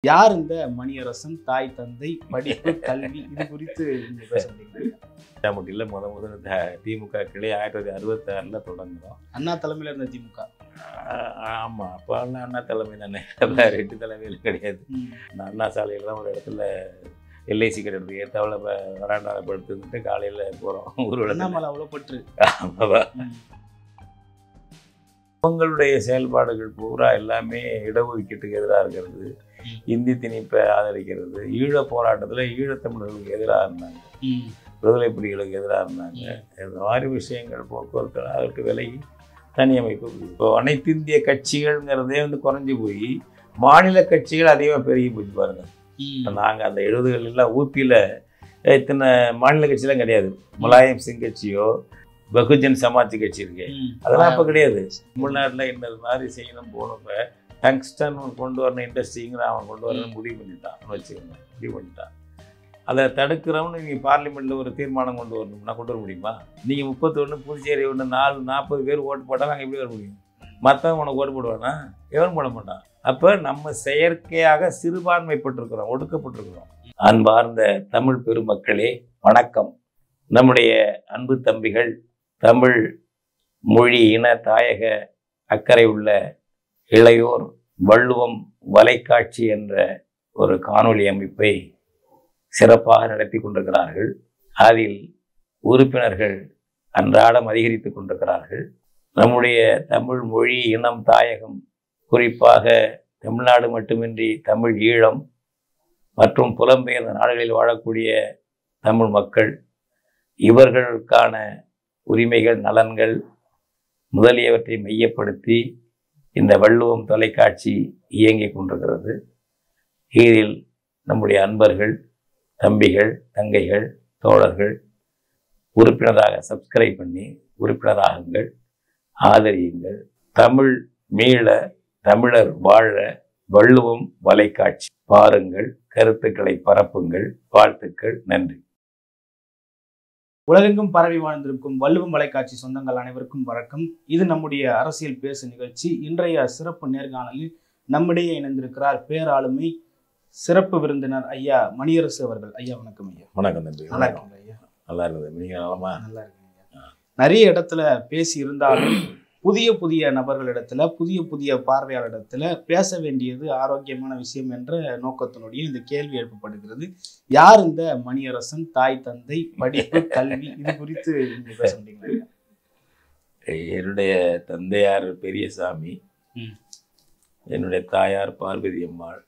யார் இந்த மணியரசன்? தாய், தந்தை, படிப்பு, கல்வி இது குறித்து நீங்க பேச முடியுங்களா? முட்டில முதல்ல திமுக கிளை 1966 தொடங்குறோம். அண்ணா தலைமையில இருந்த திமுக. ஆமாம், அப்போ அண்ணா தலைமை தானே, ரெண்டு தலைமையில் கிடையாது. அண்ணா சாலையில் தான் ஒரு இடத்துல எல்ஐசி கட்டடத்துக்கு ஏற்றாவில் வராண்டாவில் படுத்துட்டு காலையில் போகிறோம் ஊர்வலம். அண்ணாமலை அவ்வளோ பற்று. அவங்களுடைய செயல்பாடுகள் பூரா எல்லாமே இடஒதுக்கீட்டுக்கு எதிராக இருக்கிறது, இந்தி திணிப்பை ஆதரிக்கிறது, ஈழ போராட்டத்தில் ஈழத்தமிழர்களுக்கு எதிராக இருந்தாங்க, விடுதலை புலிகளுக்கு எதிராக இருந்தாங்க. இந்த மாதிரி விஷயங்கள் போக்குவரத்து அதற்கு விலகி தனி அமைப்பு. இப்போ அனைத்து இந்திய கட்சிகள்ங்கிறதே குறைஞ்சி போய் மாநில கட்சிகள் அதிகமாக பெருகி போச்சு பாருங்க. நாங்கள் அந்த 70களில் ஊபியில் இத்தனை மாநில கட்சியெலாம் கிடையாது. முலாயம் சிங் கட்சியோ பகுஜன் சமாஜ் கட்சி இருக்கு, அதெல்லாம் இப்போ கிடையாது. தமிழ்நாட்டில் இந்த மாதிரி செய்யணும் போனப்ப டங்ஸ்டன் கொண்டு வரணும், இண்டஸ்ட்ரிங்கிற அவன் கொண்டு வரணும்னு முடிவு பண்ணிட்டான் வச்சுக்கோங்க. முடிவு பண்ணிட்டான். அதை தடுக்கிறவனு நீங்கள் பார்லிமெண்ட்டில் ஒரு தீர்மானம் கொண்டு வரணும்னா கொண்டு வர முடியுமா? நீங்கள் 31 புதுச்சேரி 40 பேர் ஓட்டு போட்டால் நாங்கள் எப்படி வர முடியும்? மற்றவன் உனக்கு ஓட்டு போடுவானா? எவன் போட மாட்டான். அப்போ நம்ம செயற்கையாக சிறுபான்மைப்பட்டிருக்கிறோம், ஒடுக்கப்பட்டிருக்கிறோம். அன்பார்ந்த தமிழ் பெருமக்களே வணக்கம். நம்முடைய அன்பு தம்பிகள் தமிழ் மொழி இன தாயக அக்கறை உள்ள இளையோர் வள்ளுவம் வலைக்காட்சி என்ற ஒரு காணொளி அமைப்பை சிறப்பாக நடத்தி கொண்டிருக்கிறார்கள். அதில் உறுப்பினர்கள் அன்றாடம் அதிகரித்து கொண்டிருக்கிறார்கள். நம்முடைய தமிழ் மொழி இனம் தாயகம், குறிப்பாக தமிழ்நாடு மட்டுமின்றி தமிழ் ஈழம் மற்றும் புலம்பெயர்ந்த நாடுகளில் வாழக்கூடிய தமிழ் மக்கள், இவர்களுக்கான உரிமைகள், நலன்கள் முதலியவற்றை மையப்படுத்தி இந்த வள்ளுவம் தொலைக்காட்சி இயங்கிக் கொண்டிருக்கிறது. இதில் நம்முடைய அன்பர்கள், தம்பிகள், தங்கைகள், தோழர்கள் உறுப்பினராக சப்ஸ்கிரைப் பண்ணி உறுப்பினராகுங்கள், ஆதரியுங்கள். தமிழ் மீள, தமிழர் வாழ வள்ளுவம் வலைக்காட்சி பாருங்கள், கருத்துக்களை பரப்புங்கள். வாழ்த்துக்கள், நன்றி. உலகெங்கும் பரவி வாழ்ந்திருக்கும் வள்ளுவம் வலைக்காட்சி சொந்தங்கள் அனைவருக்கும் வணக்கம். இது நம்முடைய அரசியல் பேசு நிகழ்ச்சி. இன்றைய சிறப்பு நேர்காணலில் நம்மிடையே இணைந்திருக்கிறார் பேராளுமை சிறப்பு விருந்தினர் ஐயா மணியரசு அவர்கள். ஐயா வணக்கம். ஐயா வணக்கம். நன்றி. நல்லா இருக்கீங்க ஐயா? நல்லா இருக்குது. நீங்க நலமா? நல்லா இருக்கீங்க. நிறைய இடத்துல பேசி இருந்தாலும் புதிய புதிய நபர்களிடத்துல, புதிய புதிய பார்வையாளரிடத்துல பேச வேண்டியது ஆரோக்கியமான விஷயம் என்ற நோக்கத்தினுடைய இந்த கேள்வி எழுப்பப்படுகிறது. யார் இந்த மணியரசன்? தாய், தந்தை, படிப்பு, கல்வி இது குறித்து நீங்க பேச முடியுங்களா? என்னுடைய தந்தையார் பெரியசாமி, என்னுடைய தாயார் பார்வதி அம்மாள்.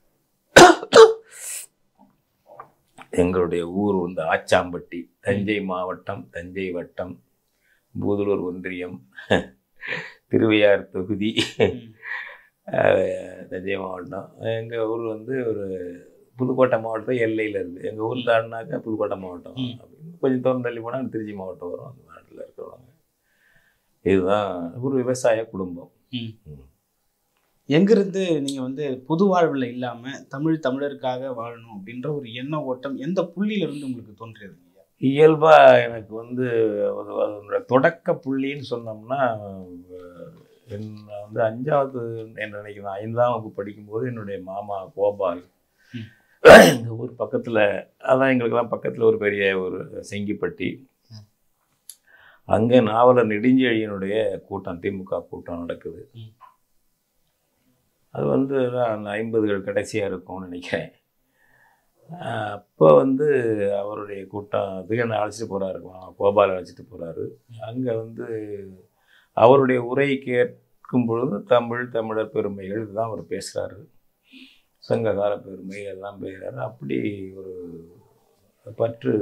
எங்களுடைய ஊர் ஆச்சாம்பட்டி, தஞ்சை மாவட்டம், தஞ்சை வட்டம், பூதலூர் ஒன்றியம், திருவையார் தொகுதி, தஞ்சை மாவட்டம். எங்கள் ஊர் ஒரு புதுக்கோட்டை மாவட்டம் எல்லையில் இருக்குது. எங்கள் ஊர் தாண்டினாக்கா புதுக்கோட்டை மாவட்டம், கொஞ்சம் தூரம் தள்ளி போனால் திருச்சி மாவட்டம் வரும். அந்த நாட்டில் இருக்கிறவங்க. இதுதான் ஒரு விவசாய குடும்பம். எங்கிருந்து நீங்கள் பொது வாழ்வில் இல்லாமல் தமிழருக்காக வாழணும் அப்படின்ற ஒரு எண்ண ஓட்டம் எந்த புள்ளியிலிருந்து உங்களுக்கு தோன்றியது? இயல்பாக எனக்கு அதனுடைய தொடக்க புள்ளின்னு சொன்னோம்னா, நான் 5வது என்று நினைக்கிறேன், 5ஆம் வகுப்பு படிக்கும்போது என்னுடைய மாமா கோபால் எங்கள் ஊர் பக்கத்தில், அதான் எங்களுக்கெல்லாம் பக்கத்தில் ஒரு பெரிய ஒரு செங்கிப்பட்டி, அங்கே நாவலர் நெடுஞ்செழியனுடைய கூட்டம், திமுக கூட்டம் நடக்குது. அது அந்த 50கள் கடைசியாக இருக்கும்னு நினைக்கிறேன். அப்போ அவருடைய கூட்டத்துக்கு என்னை அழைச்சிட்டு போகிறாரு, கோபால் அழைச்சிட்டு போகிறாரு. அங்கே அவருடைய உரை கேட்கும் பொழுது தமிழர் பெருமைகள் இதுதான் அவர் பேசுகிறாரு, சங்ககால பெருமை எல்லாம் பேசுகிறாரு. அப்படி ஒரு பற்று.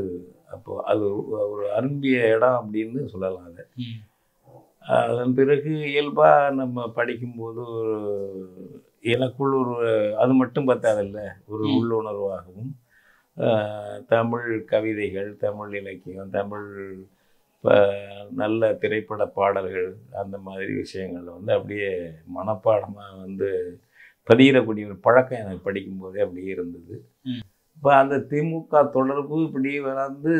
அப்போது அது ஒரு அரும்பிய இடம் அப்படின்னு சொல்லலாம். அதை அதன் பிறகு இயல்பாக நம்ம படிக்கும்போது எனக்குள் அது மட்டும் பார்த்தாதில்ல, ஒரு உள்ளுணர்வாகவும் தமிழ் கவிதைகள், தமிழ் இலக்கியம், தமிழ் நல்ல திரைப்பட பாடல்கள், அந்த மாதிரி விஷயங்கள் அப்படியே மனப்பாடமாக பதியிடக்கூடிய ஒரு பழக்கம் எனக்கு படிக்கும்போதே அப்படியே இருந்தது. இப்போ அந்த திமுக தொடர்பு இப்படி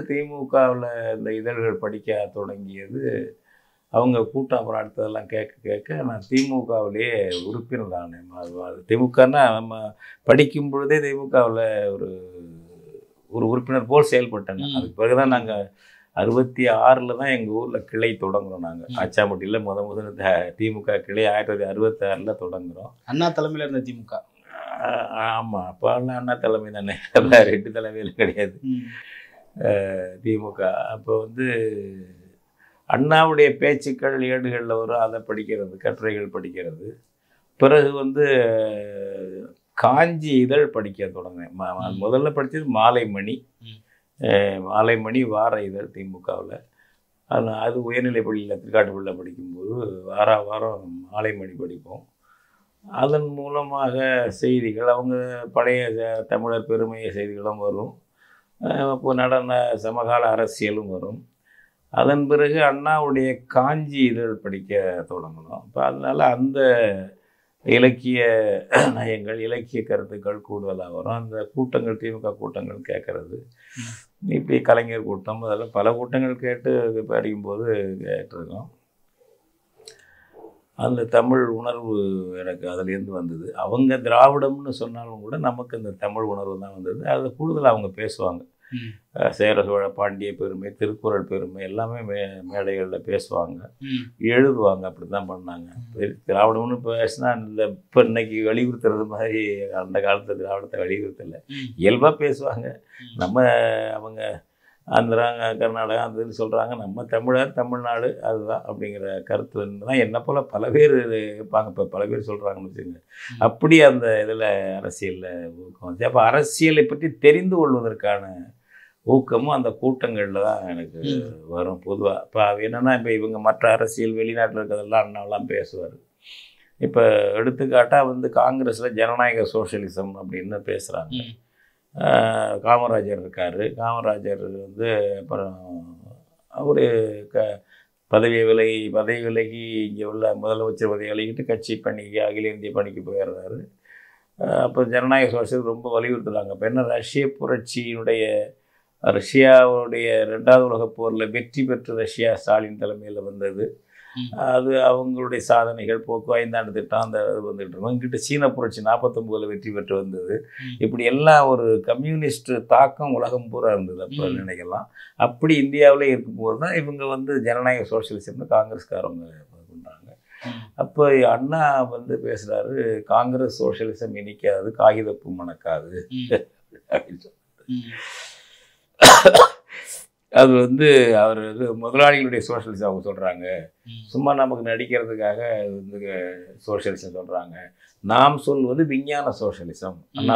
திமுகவில் இந்த இதழ்கள் படிக்க தொடங்கியது அவங்க கூட்டம் அப்புறம் அடுத்ததெல்லாம் கேட்க கேட்க நான் திமுகவிலேயே உறுப்பினர் ஆனேன். அது திமுகன்னா நம்ம படிக்கும் பொழுதே திமுகவில் ஒரு ஒரு உறுப்பினர் போல் செயல்பட்டேன். அதுக்கு பிறகு தான் நாங்கள் 66 தான் எங்கள் ஊரில் கிளை தொடங்குறோம். நாங்கள் ஆச்சாம்பட்டியில் முதல்ல திமுக கிளை 1966 தொடங்குறோம். அண்ணா தலைமையில் இருந்த திமுக. ஆமாம், அப்போல்லாம் அண்ணா தலைமை தானே, 2 தலைமையில் கிடையாது திமுக. அப்போ வந்து அண்ணாவுடைய பேச்சுக்கள் ஏடுகளில் வரும், அதை படிக்கிறது, கட்டுரைகள் படிக்கிறது. பிறகு வந்து காஞ்சி இதழ் படிக்க தொடங்கினேன். முதல்ல படித்தது மாலைமணி. மாலைமணி வார இதழ் திமுகவில். அது உயர்நிலை பள்ளியில் திருக்காட்டுப்பள்ளியில் படிக்கும்போது வாரம் மாலைமணி படிப்போம். அதன் மூலமாக செய்திகள், அவங்க பழைய தமிழர் பெருமைய செய்திகளும் வரும், இப்போ நடன சமகால அரசியலும் வரும். அதன் பிறகு அண்ணாவுடைய காஞ்சி இதழ் படிக்க தொடங்கணும். இப்போ அதனால் அந்த இலக்கிய நயங்கள், இலக்கிய கருத்துக்கள் கூடுதலாக வரும். அந்த கூட்டங்கள், திமுக கூட்டங்கள் கேட்கறது, இப்படி கலைஞர் கூட்டம், அதெல்லாம் பல கூட்டங்கள் கேட்டு படிக்கும்போது கேட்டிருக்கோம். அந்த தமிழ் உணர்வு எனக்கு அதுலேருந்து வந்தது. அவங்க திராவிடம்னு சொன்னாலும் கூட நமக்கு அந்த தமிழ் உணர்வு தான் வந்தது. அதில் கூடுதலாக அவங்க பேசுவாங்க. சேர சோழ பாண்டிய பெருமை, திருக்குறள் பெருமை எல்லாமே மேடைகளில் பேசுவாங்க, எழுதுவாங்க. அப்படி தான் பண்ணாங்க. திராவிடம்னு பேசினா இந்த இப்போ இன்னைக்கு வலியுறுத்துறது மாதிரி அந்த காலத்தில் திராவிடத்தை வலியுறுத்தலை, இயல்பாக பேசுவாங்க. அவங்க ஆந்திரா, கர்நாடகா அந்த இது சொல்கிறாங்க, நம்ம தமிழர், தமிழ்நாடு அதுதான் அப்படிங்கிற கருத்து தான் என்னை போல் பல பேர் இருப்பாங்க. இப்போ பல பேர் சொல்கிறாங்கன்னு வச்சுக்கோங்க. அப்படி அந்த இதில் அரசியலில் ஊக்கம் வந்து, அப்போ அரசியலை பற்றி தெரிந்து கொள்வதற்கான ஊக்கமும் அந்த கூட்டங்களில் தான் எனக்கு வரும் பொதுவாக. இப்போ என்னென்னா, இப்போ இவங்க மற்ற அரசியல் வெளிநாட்டில் இருக்கிறதெல்லாம் அண்ணாவெல்லாம் பேசுவார். இப்போ எடுத்துக்காட்டாக வந்து காங்கிரஸில் ஜனநாயக சோஷியலிசம் அப்படின்னு பேசுகிறாங்க. காமராஜர் இருக்கார். காமராஜர் வந்து அப்புறம் அவர் பதவி விலகி இங்கே உள்ள முதலமைச்சர் பதவி விலகிட்டு கட்சி பணிக்கு, அகில இந்திய பணிக்கு போயிடுறாரு. அப்போ ஜனநாயக சோஷியலிசம் ரொம்ப வலியுறுத்துறாங்க. அப்போ என்ன, ரஷ்ய புரட்சியினுடைய ரஷ்யாவுடைய 2வது உலகப் போரில் வெற்றி பெற்ற ரஷ்யா ஸ்டாலின் தலைமையில் வந்தது. அது அவங்களுடைய சாதனைகள், போக்கு 5 ஆண்டு திட்டம், அந்த இது வந்துகிட்டு இருக்கோம். இங்கிட்ட சீன புரட்சி 49 வெற்றி பெற்று வந்தது. இப்படி எல்லாம் ஒரு கம்யூனிஸ்ட் தாக்கம் உலகம் பூரா இருந்தது அப்போ நினைக்கலாம். அப்படி இந்தியாவிலே இருக்கும்போது தான் இவங்க வந்து ஜனநாயக சோஷியலிசம்னு காங்கிரஸ்காரவங்க பண்ணுறாங்க. அப்போ அண்ணா வந்து பேசுகிறாரு, காங்கிரஸ் சோஷியலிசம் இனிக்காது, காகிதப்பு மணக்காது அப்படின்னு சொல்லிட்டு. அது வந்து அவர் முதலாளிகளுடைய சோஷியலிசம் அவங்க சொல்கிறாங்க, சும்மா நமக்கு நடிக்கிறதுக்காக வந்து சோஷியலிசம் சொல்கிறாங்க. நாம் சொல்வது விஞ்ஞான சோஷியலிசம். அண்ணா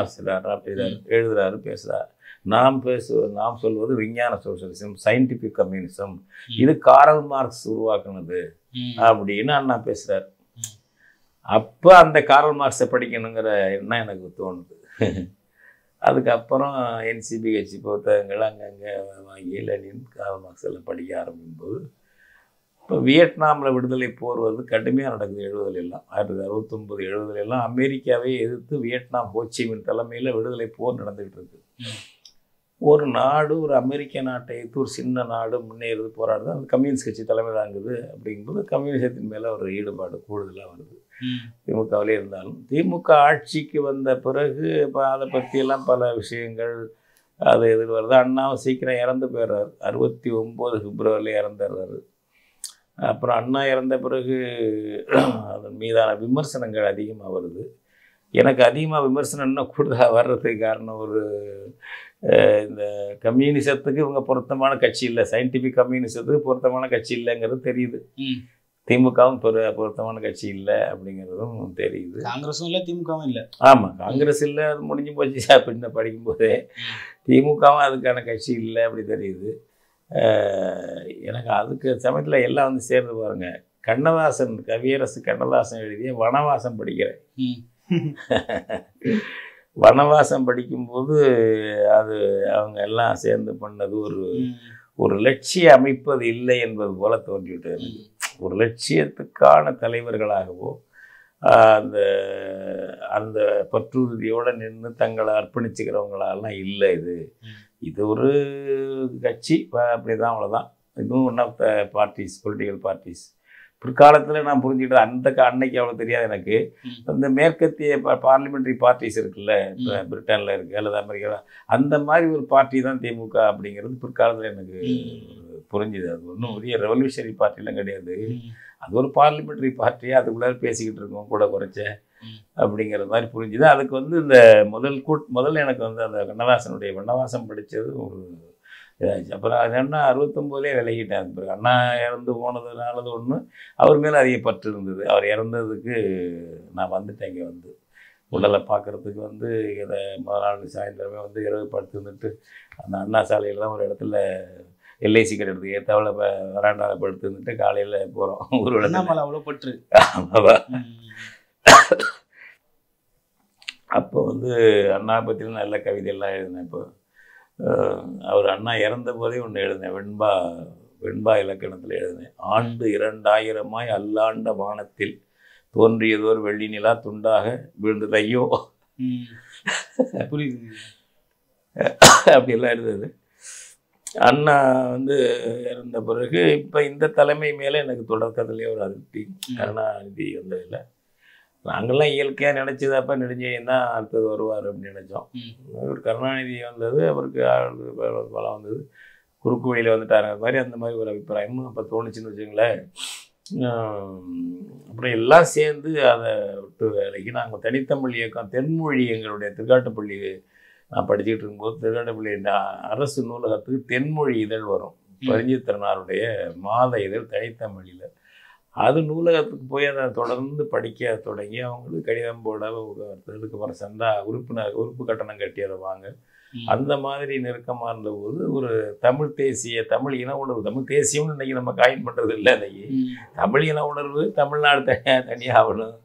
எழுதுறாரு, பேசுகிறார். நாம் சொல்வது விஞ்ஞான சோஷியலிசம், சயின்டிஃபிக் கம்யூனிசம், இது காரல் மார்க்ஸ் உருவாக்குனது அப்படின்னு அண்ணா பேசுகிறார். அப்போ அந்த காரல் மார்க்ஸை படிக்கணுங்கிற எண்ணம் எனக்கு தோணுது. அதுக்கப்புறம் NCBH புத்தகங்கள் அங்கங்கே வாங்கி லெனின், காரல் மார்க்ஸ் எல்லாம் படிக்க ஆரம்பிக்கும்போது, இப்போ வியட்நாமில் விடுதலை போர் வந்து கடுமையாக நடக்குது. 70 1969 70 அமெரிக்காவை எதிர்த்து வியட்நாம் ஹோச்சிமின் தலைமையில் விடுதலை போர் நடந்துகிட்டு இருக்கு. ஒரு நாடு, ஒரு அமெரிக்க நாட்டை எதிர்த்து ஒரு சின்ன நாடு முன்னேறது போராடுது. அந்த கம்யூனிஸ்ட் கட்சி தலைமை தாங்குது. அப்படிங்கும்போது கம்யூனிசத்தின் மேலே ஒரு ஈடுபாடு கூடுதலாக வருது. திமுகவிலே இருந்தாலும் திமுக ஆட்சிக்கு வந்த பிறகு இப்போ அதை பற்றியெல்லாம் பல விஷயங்கள் அது எதிர் வருது. அண்ணாவும் சீக்கிரம் இறந்து போயிடுறாரு. 69 பிப்ரவரியில் இறந்துடுறாரு. அப்புறம் அண்ணா இறந்த பிறகு அதன் மீதான விமர்சனங்கள் அதிகமாக வருது. எனக்கு அதிகமாக விமர்சனம் இன்னும் கூடுதலாக வர்றதுக்கு காரணம், ஒரு இந்த கம்யூனிசத்துக்கு இவங்க பொருத்தமான கட்சி இல்லை, சயின்டிஃபிக் கம்யூனிசத்துக்கு பொருத்தமான கட்சி இல்லைங்கிறது தெரியுது. திமுகவும் பொருத்தமான கட்சி இல்லை அப்படிங்கிறதும் தெரியுது. காங்கிரஸும் இல்லை, திமுகவும் இல்லை. ஆமாம், காங்கிரஸ் இல்லை, அது முடிஞ்சு போச்சு அப்படின்னு படிக்கும்போதே. திமுகவும் அதுக்கான கட்சி இல்லை அப்படி தெரியுது. எனக்கு அதுக்கு சமயத்தில் எல்லாம் வந்து சேர்ந்து பாருங்க. கண்ணதாசன், கவியரசு கண்ணதாசன் எழுதிய வனவாசம் படிக்கிறேன். வனவாசம் படிக்கும்போது அது அவங்க எல்லாம் சேர்ந்து பண்ணது ஒரு லட்சிய அமைப்பது இல்லை என்பது போல தோன்றிவிட்டு எனக்கு. ஒரு லட்சியத்துக்கான தலைவர்களாகவோ அந்த அந்த பற்றுறுதியோடு நின்று தங்களை அர்ப்பணிச்சுக்கிறவங்களெல்லாம் இல்லை. இது ஒரு கட்சி அப்படி தான், அவ்வளோதான். இதுவும் one of the parties, political parties. பிற்காலத்தில் நான் புரிஞ்சுக்கிட்டேன். அன்னைக்கு அவ்வளோ தெரியாது எனக்கு. இந்த மேற்கத்திய பார்லிமெண்ட்ரி பார்ட்டிஸ் இருக்குல்ல, இப்போ பிரிட்டனில் இருக்குது அல்லது அமெரிக்கா, அந்த மாதிரி ஒரு பார்ட்டி தான் திமுக அப்படிங்கிறது பிற்காலத்தில் எனக்கு புரிஞ்சுது. அது ஒன்றும் பெரிய ரெவல்யூஷனரி பார்ட்டிலாம் கிடையாது. அது ஒரு பார்லிமெண்ட்ரி பார்ட்டியாக அதுக்குள்ளே பேசிக்கிட்டு இருக்கோம் கூட குறைச்ச அப்படிங்கிற மாதிரி புரிஞ்சுது. அதுக்கு வந்து இந்த முதல்ல எனக்கு வந்து அந்த கண்ணதாசனுடைய வண்ணவாசம் படித்தது ஒரு இதாச்சு. அப்புறம் அது என்ன 69லே விலகிட்டேன். பிறகு அண்ணா இறந்து போனதுனாலது ஒன்று, அவர் மேலே அதிக பற்று இருந்தது. அவர் இறந்ததுக்கு நான் வந்துட்டேன். இங்கே வந்து உடலை பார்க்குறதுக்கு வந்து இதை முதல் நாள் சாயந்தரமே வந்து இரவு படுத்து வந்துட்டு அந்த அண்ணா சாலையில் தான் ஒரு இடத்துல எல்ஐசி கட்டிடத்துக்கு ஏற்றாவில் வராண்டாவில் படுத்து வந்துட்டு காலையில் போகிறோம் ஊர்வலம். அவ்வளோ பற்று. அப்போ வந்து அண்ணா பற்றின நல்ல கவிதையெல்லாம் எழுதினேன். இப்போ அவர் அண்ணா இறந்த போதே ஒன்று எழுதினேன், வெண்பா இலக்கணத்தில் எழுதினேன். ஆண்டு 2000 அல்லாண்ட வானத்தில் தோன்றியதோர் வெள்ளி நிலா துண்டாக விழுந்தது ஐயோ, புரியுது, அப்படியெல்லாம் எழுதுது. அண்ணா வந்து இறந்த பிறகு இப்போ இந்த தலைமை மேலே எனக்கு தொடக்கத்துலேயே ஒரு அதிருப்தி. கருணாநிதி வந்ததில்லை. நாங்கள்லாம் இயற்கையாக நினச்சது அப்போ நெடுஞ்செழியன் தான் அடுத்தது வருவார் அப்படின்னு நினச்சோம். ஒரு கருணாநிதி வந்தது, அவருக்கு பலம் வந்தது, குறுக்கு வழியில் வந்துட்டாங்க. அது மாதிரி அந்த மாதிரி ஒரு அபிப்பிராயமும் அப்போ தோணுச்சுன்னு வச்சுங்களேன். அப்புறம் எல்லாம் சேர்ந்து அதை விட்டு வேலைக்கு நாங்கள் தனித்தமிழ் இயக்கம் தென்மொழி எங்களுடைய திருக்காட்டுப்பள்ளி நான் படிச்சுக்கிட்டு இருக்கும்போது திருக்காட்டுப்பள்ளி அரசு நூலகத்துக்கு தென்மொழி இதழ் வரும். பரிஞ்சித்திரனாருடைய மாத இதழ் தனித்தமிழில். அது நூலகத்துக்கு போய் அதை தொடர்ந்து படிக்க தொடங்கி அவங்களுக்கு கடிதம் போட, அதுக்கப்புறம் உறுப்பு கட்டணம் கட்டி அதை வாங்க, அந்த மாதிரி நெருக்கமாக இருந்தபோது ஒரு தமிழ் இன உணர்வு, தமிழ் தேசியம்னு இன்றைக்கி நம்ம காயின் பண்ணுறது இல்லை. இன்றைக்கி தமிழ் இன உணர்வு, தமிழ்நாடு தனியாக ஆகணும்,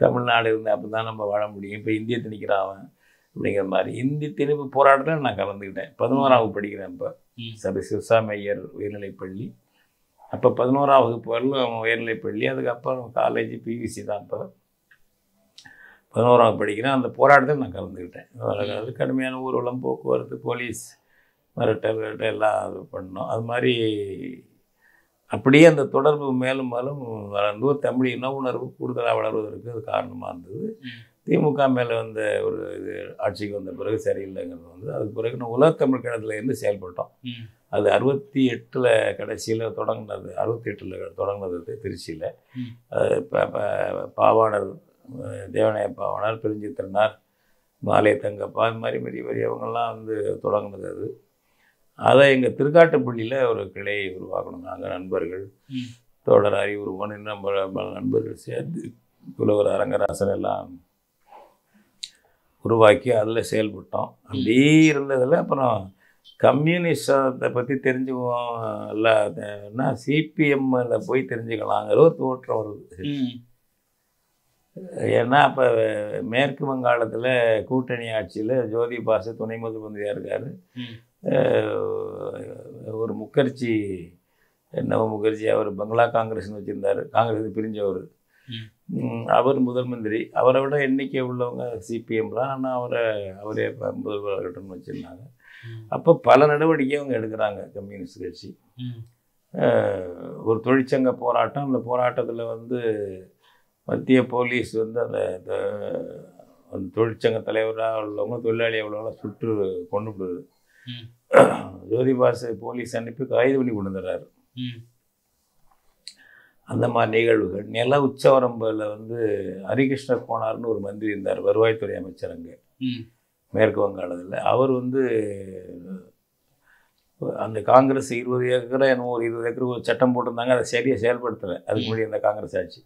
தமிழ்நாடு இருந்தால் அப்போ தான் நம்ம வாழ முடியும், இப்போ இந்திய திணிக்கிறான் அப்படிங்கிற மாதிரி இந்தி திணிப்பு போராட்டத்தில் நான் கலந்துக்கிட்டேன். 11ஆம் வகுப்பு படிக்கிறேன். இப்போ சிவசாமையர் உயர்நிலைப்பள்ளி, அப்போ 11ஆம் வகுப்பு வரலும் உயர்நிலைப்பள்ளி, அதுக்கப்புறம் காலேஜ் பியூசி தான். இப்போ 11ஆம் வகுப்பு படிக்கிறேன். அந்த போராட்டத்தில் நான் கலந்துக்கிட்டேன். அது கடுமையான ஊர்வலம், போக்குவரத்து, போலீஸ் மிரட்டல் எல்லாம் அது பண்ணோம். அது மாதிரி அப்படியே அந்த தொடர்பு மேலும் மேலும் வளர்ந்து தமிழ் இன உணர்வு கூடுதலாக வளர்வதற்கு அது காரணமாக இருந்தது. திமுக மேலே வந்த ஒரு இது ஆட்சிக்கு வந்த பிறகு சரியில்லைங்கிறது வந்து அதுக்கு பிறகு நான் உலகத்தமிழ் கழகத்தில் இருந்து செயல்பட்டோம். அது 68 கடைசியில் தொடங்கினது, 68 தொடங்கினது திருச்சியில். பாவாணர், தேவநாய பாவாணர், பிரிஞ்சித்திரனார், மாலை தங்கப்பா, இது மாதிரி பெரிய பெரியவங்கள்லாம் வந்து தொடங்கினது. அது அதை எங்கள் திருக்காட்டுப்பள்ளியில் ஒரு கிளையை உருவாக்கணும். நாங்கள் நண்பர்கள், தோழர் அறிவுருவன், இன்னும் நண்பர்கள் சேர்ந்து புலவர் அரங்கராசன் எல்லாம் உருவாக்கி அதில் செயல்பட்டோம். அப்படியே இருந்ததில் அப்புறம் கம்யூனிஸ்டத்தை பற்றி தெரிஞ்சுக்குவோம், இல்லைன்னா சிபிஎம்மில் போய் தெரிஞ்சுக்கலாங்கிற ஒரு தோற்றம் வருது. ஏன்னா அப்போ மேற்கு வங்காளத்தில் கூட்டணி ஆட்சியில் ஜோதி பாசு துணை முதல்வராக இருக்கார். ஒரு முகர்ஜி, நவ முகர்ஜி, அவர் பங்களா காங்கிரஸ்னு வச்சுருந்தார், காங்கிரஸ் பிரிஞ்சவர். அவர் முதல் மந்திரி. அவரை விட எண்ணிக்கை உள்ளவங்க சிபிஎம் தான், ஆனால் அவரே முதல்வர்கிட்டன்னு வச்சுருந்தாங்க. அப்போ பல நடவடிக்கை அவங்க எடுக்கிறாங்க கம்யூனிஸ்ட் கட்சி. ஒரு தொழிற்சங்க போராட்டம், அந்த போராட்டத்தில் வந்து மத்திய போலீஸ் வந்து அந்த தொழிற்சங்க தலைவராக உள்ளவங்க, தொழிலாளியாக உள்ளவங்கள சுட்டு கொண்டு விடுறது. ஜோதிபாசு போலீஸ் அனுப்பி கைது பண்ணி கொண்டு வந்துடுறாரு. அந்த மாதிரி நிகழ்வுகள். நில உச்சவரம்பில் வந்து ஹரிகிருஷ்ண கோனார்னு ஒரு மந்திரி இருந்தார், வருவாய்த்துறை அமைச்சர் அங்கே மேற்கு வங்காளத்தில். அவர் வந்து அந்த காங்கிரஸ் 20 ஏக்கரை என்னமோ ஒரு 20 ஏக்கர் ஒரு சட்டம் போட்டிருந்தாங்க, அதை சரியாக செயல்படுத்தலை. அதுக்கு முன்னாடி அந்த காங்கிரஸ் ஆட்சி.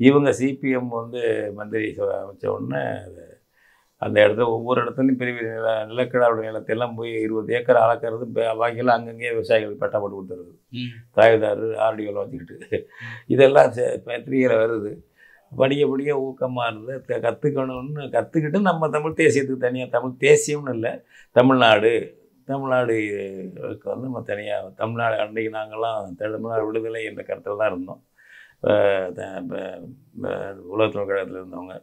இவங்க சிபிஎம் வந்து மந்திரி அமைச்ச உடனே அந்த இடத்துல ஒவ்வொரு இடத்துலையும் பெரிய பெரிய நிலக்கிழாவுடைய நிலத்தையெல்லாம் போய் 20 ஏக்கர் அளக்கிறது, பாக்கியெல்லாம் அங்கங்கேயே விவசாயிகள் பட்டா போட்டு கொடுத்துருது, தாய்தாரர் ஆர்டிஓவில் வச்சுக்கிட்டு. இதெல்லாம் பத்திரிகையில் வருது. படிக்க ஊக்கமாக இருந்து கற்றுக்கிட்டு நம்ம தமிழ் தேசியத்துக்கு தனியாக, தமிழ் தேசியம்னு இல்லை, தமிழ்நாடுக்கு வந்து நம்ம தனியாக தமிழ்நாடு அன்றைக்கு நாங்கள்லாம் தமிழ்நாடு விடுதலை என்ற கருத்தில் தான் இருந்தோம். உலகத்தமிழ் கழகத்தில் இருந்தவங்க.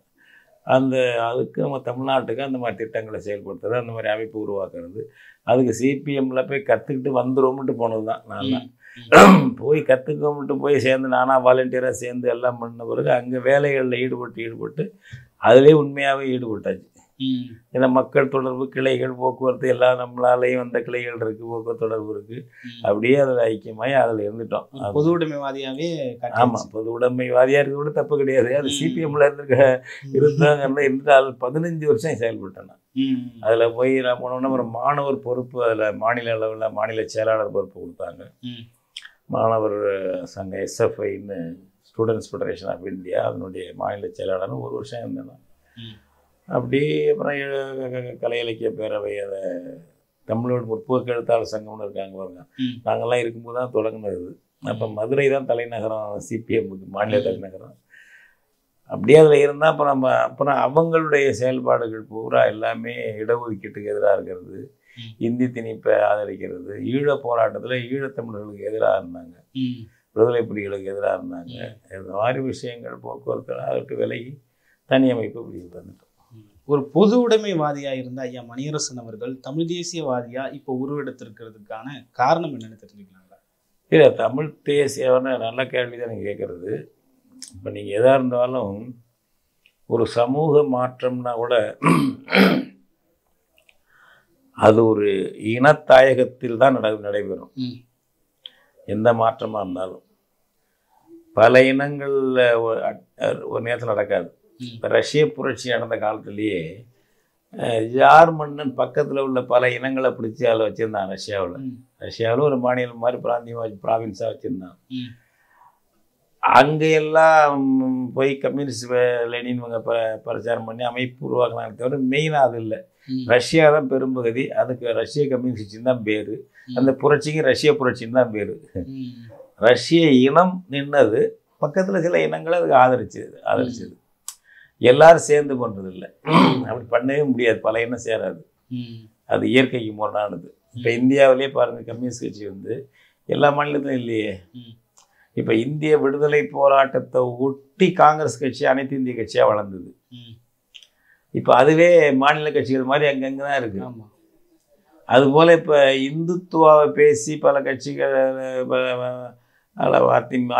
அதுக்கு நம்ம தமிழ்நாட்டுக்கு அந்த மாதிரி திட்டங்களை செயல்படுத்துறது, அந்த மாதிரி அமைப்பு உருவாக்குறது, அதுக்கு சிபிஎம்மில் போய் கற்றுக்கிட்டு வந்துருவோம்ட்டு போனது தான். நான் போய் கற்றுக்கொண்டு போய் சேர்ந்து நானாக வாலண்டியராக சேர்ந்து எல்லாம் பண்ண பிறகு அங்கே வேலைகளில் ஈடுபட்டு அதிலே உண்மையாகவே ஈடுபட்டாச்சு. ஏன்னா மக்கள் தொடர்பு, கிளைகள், போக்குவரத்து எல்லாம் நம்மளாலேயும் அந்த கிளைகள் இருக்குது, போக்குவரத்து தொடர்பு இருக்குது. அப்படியே அதில் ஐக்கியமாகி அதில் இருந்துட்டோம். பொது உடைமைவாதியாகவே. ஆமாம், பொது உடைமைவாதியாக இருக்க கூட தப்பு கிடையாது. அது சிபிஎம்ல இருந்தாங்கன்னா இருந்துட்டு அதில் 15 வருஷம் செயல்பட்டேன் நான். அதில் போய் நான் போனோன்னா ஒரு மாணவர் பொறுப்பு, அதில் மாநில அளவில் மாநில செயலாளர் பொறுப்பு கொடுத்தாங்க. மாணவர் சங்க எஸ்எஃப்ஐன்னு, ஸ்டூடெண்ட்ஸ் ஃபெடரேஷன் ஆஃப் இந்தியா, அதனுடைய மாநில செயலாளர்னு 1 வருஷம் இருந்தேன். அப்படி அப்புறம் கலை இலக்கிய பேரவை, அதை தமிழோட முற்போக்கு எழுத்தாளர் சங்கம்னு இருக்காங்க பாருங்க, நாங்கள்லாம் இருக்கும்போது தான் தொடங்கினது. அப்போ மதுரை தான் தலைநகரம் சிபிஎம்முக்கு, மாநில தலைநகரம். அப்படியே அதில் இருந்தால் அப்புறம் அவங்களுடைய செயல்பாடுகள் பூரா எல்லாமே இடஒதுக்கீட்டுக்கு எதிராக இருக்கிறது, இந்தி திணிப்பை ஆதரிக்கிறது, ஈழ போராட்டத்தில் ஈழத்தமிழர்களுக்கு எதிராக இருந்தாங்க, விடுதலை புலிகளுக்கு எதிராக இருந்தாங்க. இந்த மாதிரி விஷயங்கள் போக்குவரத்து அதற்கு விலகி தனி அமைப்பு இப்படி வந்துட்டோம். ஒரு பொது உடைமைவாதியாக இருந்த ஐயா மணியரசன் அவர்கள் தமிழ் தேசியவாதியா இப்போ உருவெடுத்திருக்கிறதுக்கான காரணம் என்னன்னு தெரிஞ்சுக்கலாங்களா? இல்லை, தமிழ் தேசியவான நல்ல கேள்வி தான் நீங்கள் கேட்குறது. இப்போ நீங்கள் எதாக இருந்தாலும் ஒரு சமூக மாற்றம்னா கூட அது ஒரு இனத்தாயகத்தில் தான் நடைபெறும். எந்த மாற்றமாக இருந்தாலும் பல இனங்களில் ஒரு நேரத்தில் நடக்காது. இப்போ ரஷ்ய புரட்சி நடந்த காலத்துலேயே ஜார் மன்னன் பக்கத்தில் உள்ள பல இனங்களை பிடிச்சி அதில் வச்சுருந்தான். ரஷ்யாவில் ஒரு மாநிலம் மாதிரி பிராந்தியமாக ப்ராவின்ஸாக வச்சுருந்தான். அங்கே எல்லாம் போய் கம்யூனிஸ்ட் லெனின் இவங்க பிரச்சாரம் பண்ணி அமைப்பு உருவாக்கினாங்க. தவிர மெயினாக அது இல்லை. ரஷ்யா தான் பெரும்பகுதி, அதுக்கு ரஷ்ய கம்யூனிஸ்ட் தான் பேர், அந்த புரட்சிக்கு ரஷ்ய புரட்சின்னு தான் பேர். ரஷ்ய இனம் நின்னது, பக்கத்தில் சில இனங்களை அதுக்கு ஆதரிச்சது. எல்லாரும் சேர்ந்து பண்ணுறது இல்லை, அப்படி பண்ணவே முடியாது, பல இனம் சேராது, அது இயற்கைக்கு முரணானது. இப்போ இந்தியாவிலே பாருங்கள், கம்யூனிஸ்ட் கட்சி வந்து எல்லா மாநிலத்திலும் இல்லையே. இப்போ இந்திய விடுதலை போராட்டத்தை ஒட்டி காங்கிரஸ் கட்சி அனைத்து இந்திய கட்சியாக வளர்ந்தது. இப்போ அதுவே மாநில கட்சிகள் மாதிரி அங்கங்கே தான் இருக்குது. அதுபோல் இப்போ இந்துத்துவாவை பேசி பல கட்சிகள்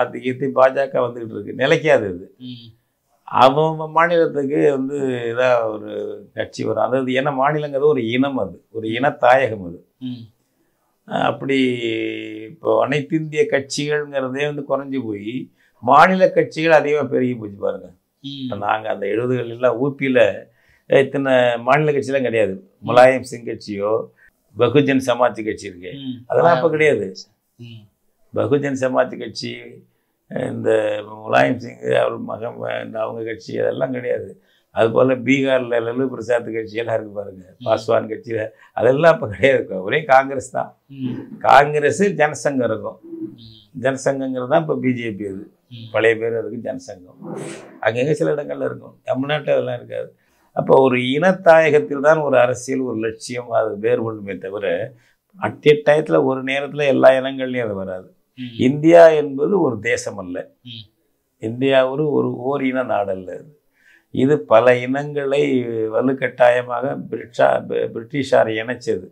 அதிகத்தை பாஜக வந்துக்கிட்டு இருக்கு, நிலைக்காது. அது அவங்க மாநிலத்துக்கு வந்து இதாக ஒரு கட்சி வரும். அதாவது ஏன்னா மாநிலங்கிறது ஒரு இனம், அது ஒரு இனத்தாயகம். அது அப்படி இப்போ அனைத்து இந்திய கட்சிகள்ங்கிறதே வந்து குறைஞ்சி போய் மாநில கட்சிகள் அதிகமாக பெருகி போச்சு பாருங்க. நாங்கள் அந்த 70களில் ஊபியில் இத்தனை மாநில கட்சியெலாம் கிடையாது. முலாயம் சிங் கட்சியோ பகுஜன் சமாஜ் கட்சி இருக்கு, அதெல்லாம் இப்போ கிடையாது. பகுஜன் சமாஜ் கட்சி, இந்த முலாயம் சிங் அவர் மகன் அவங்க கட்சி, அதெல்லாம் கிடையாது. அதுபோல் பீகாரில் லல்லு பிரசாத் கட்சியெல்லாம் இருக்குது பாருங்கள், பாஸ்வான் கட்சியில், அதெல்லாம் இப்போ கிடையாது. ஒரே காங்கிரஸ் தான். காங்கிரஸ் ஜனசங்கம் இருக்கும். ஜனசங்கங்கிறது தான் இப்போ பிஜேபி. அது பழைய பேர், அதுக்கு ஜனசங்கம். அங்கங்கே சில இடங்கள்ல இருக்கும், தமிழ்நாட்டில் அதெல்லாம் இருக்காது. அப்போ ஒரு இனத்தாயகத்தில் தான் ஒரு அரசியல், ஒரு லட்சியம் அது வேறுபடுமே தவிர அட் எ டயத்தில் ஒரு நேரத்தில் எல்லா இனங்கள்லையும் அது வராது. இந்தியா என்பது ஒரு தேசம் அல்ல, இந்தியா ஒரு ஓரின நாடல்ல. இது பல இனங்களை வலுக்கட்டாயமாக பிரிட்டிஷார் இணைச்சது.